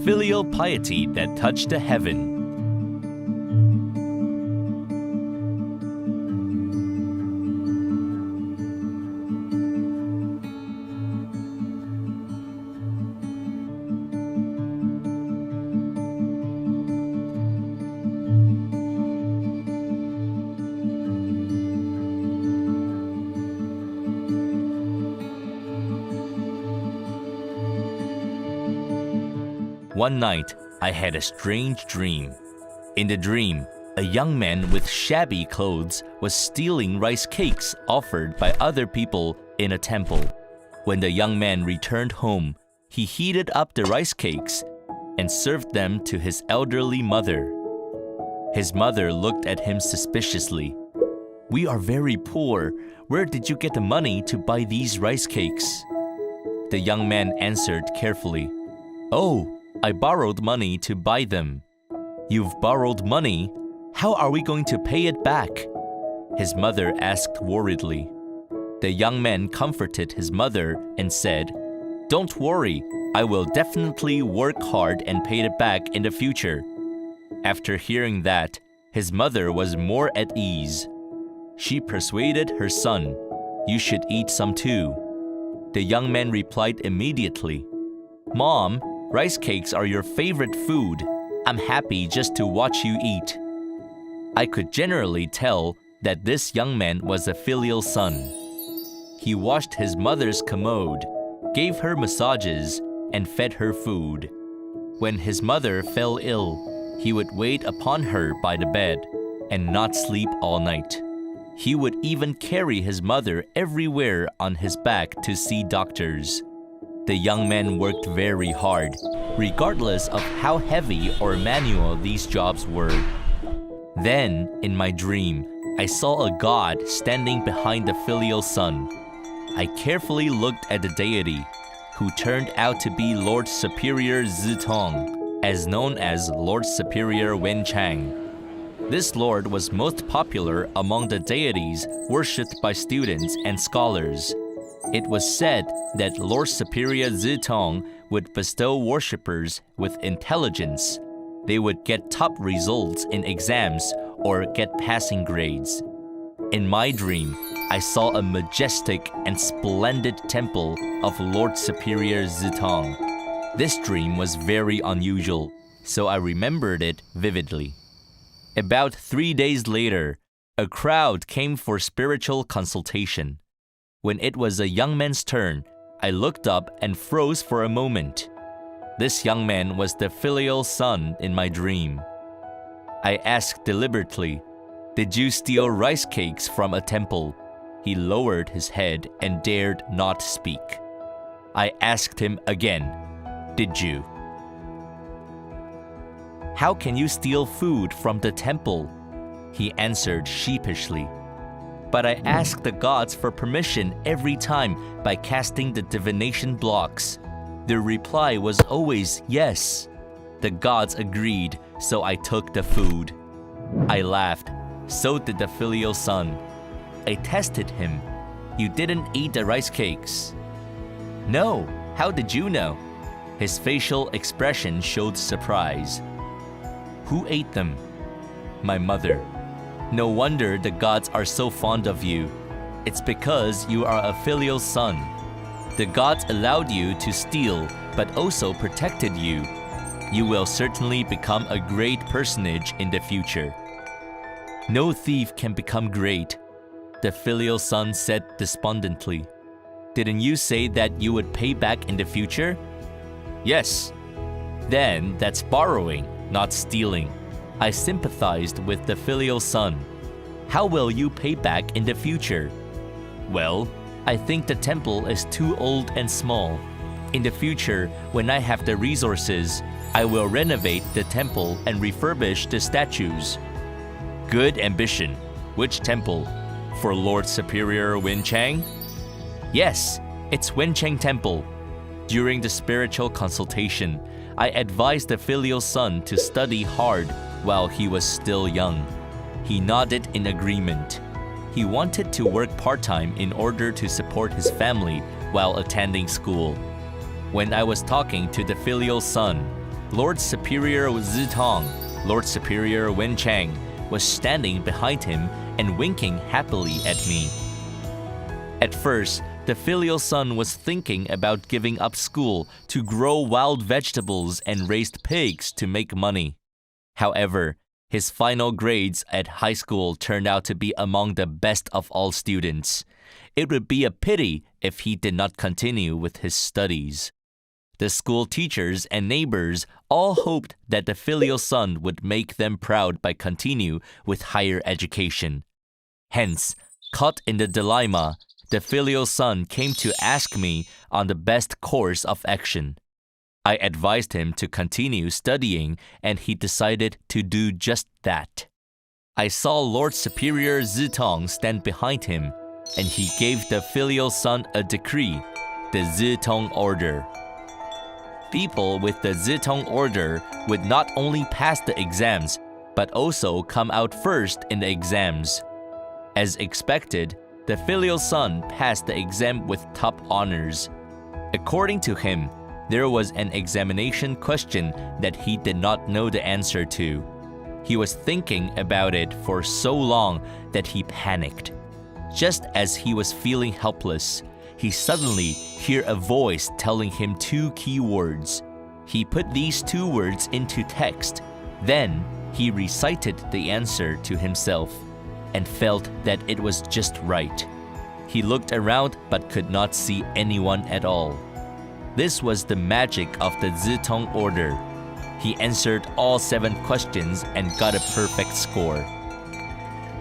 Filial piety that touched the heaven. One night, I had a strange dream. In the dream, a young man with shabby clothes was stealing rice cakes offered by other people in a temple. When the young man returned home, he heated up the rice cakes and served them to his elderly mother. His mother looked at him suspiciously. "We are very poor. Where did you get the money to buy these rice cakes?" The young man answered carefully, "Oh, I borrowed money to buy them." "You've borrowed money? How are we going to pay it back?" his mother asked worriedly. The young man comforted his mother and said, "Don't worry, I will definitely work hard and pay it back in the future." After hearing that, his mother was more at ease. She persuaded her son, "You should eat some too." The young man replied immediately, "Mom, rice cakes are your favorite food. I'm happy just to watch you eat." I could generally tell that this young man was a filial son. He washed his mother's commode, gave her massages, and fed her food. When his mother fell ill, he would wait upon her by the bed and not sleep all night. He would even carry his mother everywhere on his back to see doctors. The young man worked very hard, regardless of how heavy or manual these jobs were. Then, in my dream, I saw a god standing behind the filial son. I carefully looked at the deity, who turned out to be Lord Superior Zitong, as known as Lord Superior Wenchang. This lord was most popular among the deities worshipped by students and scholars. It was said that Lord Superior Zitong would bestow worshippers with intelligence. They would get top results in exams or get passing grades. In my dream, I saw a majestic and splendid temple of Lord Superior Zitong. This dream was very unusual, so I remembered it vividly. About 3 days later, a crowd came for spiritual consultation. When it was a young man's turn, I looked up and froze for a moment. This young man was the filial son in my dream. I asked deliberately, "Did you steal rice cakes from a temple?" He lowered his head and dared not speak. I asked him again, "Did you?" "How can you steal food from the temple?" He answered sheepishly. "But I asked the gods for permission every time by casting the divination blocks. Their reply was always yes. The gods agreed, so I took the food." I laughed. So did the filial son. I tested him. "You didn't eat the rice cakes." "No, how did you know?" His facial expression showed surprise. "Who ate them?" "My mother." "No wonder the gods are so fond of you. It's because you are a filial son. The gods allowed you to steal, but also protected you. You will certainly become a great personage in the future." "No thief can become great," the filial son said despondently. "Didn't you say that you would pay back in the future?" "Yes." "Then that's borrowing, not stealing." I sympathized with the filial son. "How will you pay back in the future?" "Well, I think the temple is too old and small. In the future, when I have the resources, I will renovate the temple and refurbish the statues." "Good ambition. Which temple? For Lord Superior Wenchang?" "Yes, it's Wenchang Temple." During the spiritual consultation, I advised the filial son to study hard while he was still young. He nodded in agreement. He wanted to work part-time in order to support his family while attending school. When I was talking to the filial son, Lord Superior Zitong, Lord Superior Wenchang, was standing behind him and winking happily at me. At first, the filial son was thinking about giving up school to grow wild vegetables and raised pigs to make money. However, his final grades at high school turned out to be among the best of all students. It would be a pity if he did not continue with his studies. The school teachers and neighbors all hoped that the filial son would make them proud by continue with higher education. Hence, caught in the dilemma, the filial son came to ask me on the best course of action. I advised him to continue studying, and he decided to do just that. I saw Lord Superior Zitong stand behind him, and he gave the filial son a decree, the Zitong Order. People with the Zitong Order would not only pass the exams, but also come out first in the exams. As expected, the filial son passed the exam with top honors. According to him, there was an examination question that he did not know the answer to. He was thinking about it for so long that he panicked. Just as he was feeling helpless, he suddenly heard a voice telling him 2 key words. He put these 2 words into text. Then he recited the answer to himself and felt that it was just right. He looked around but could not see anyone at all. This was the magic of the Zitong Order. He answered all 7 questions and got a perfect score.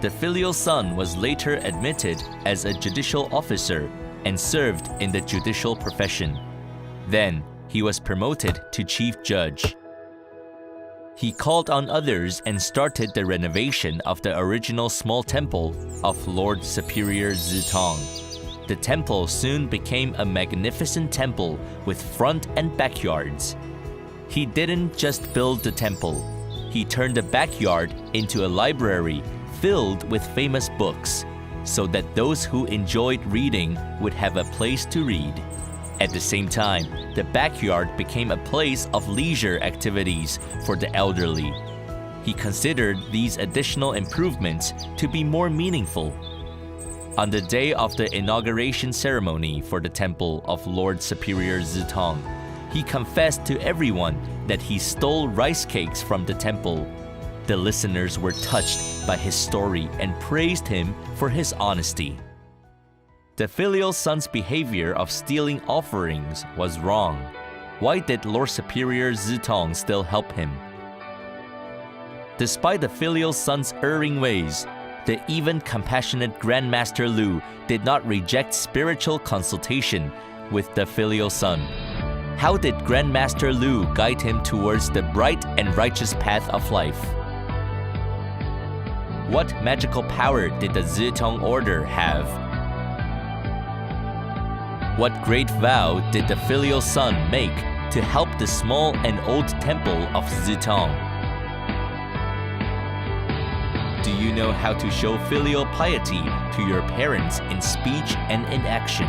The filial son was later admitted as a judicial officer and served in the judicial profession. Then, he was promoted to chief judge. He called on others and started the renovation of the original small temple of Lord Superior Zitong. The temple soon became a magnificent temple with front and backyards. He didn't just build the temple. He turned the backyard into a library filled with famous books, so that those who enjoyed reading would have a place to read. At the same time, the backyard became a place of leisure activities for the elderly. He considered these additional improvements to be more meaningful. On the day of the inauguration ceremony for the temple of Lord Superior Zitong, he confessed to everyone that he stole rice cakes from the temple. The listeners were touched by his story and praised him for his honesty. The filial son's behavior of stealing offerings was wrong. Why did Lord Superior Zitong still help him? Despite the filial son's erring ways, the even compassionate Grandmaster Lu did not reject spiritual consultation with the filial son. How did Grandmaster Lu guide him towards the bright and righteous path of life? What magical power did the Zitong Order have? What great vow did the filial son make to help the small and old temple of Zitong? Do you know how to show filial piety to your parents in speech and in action?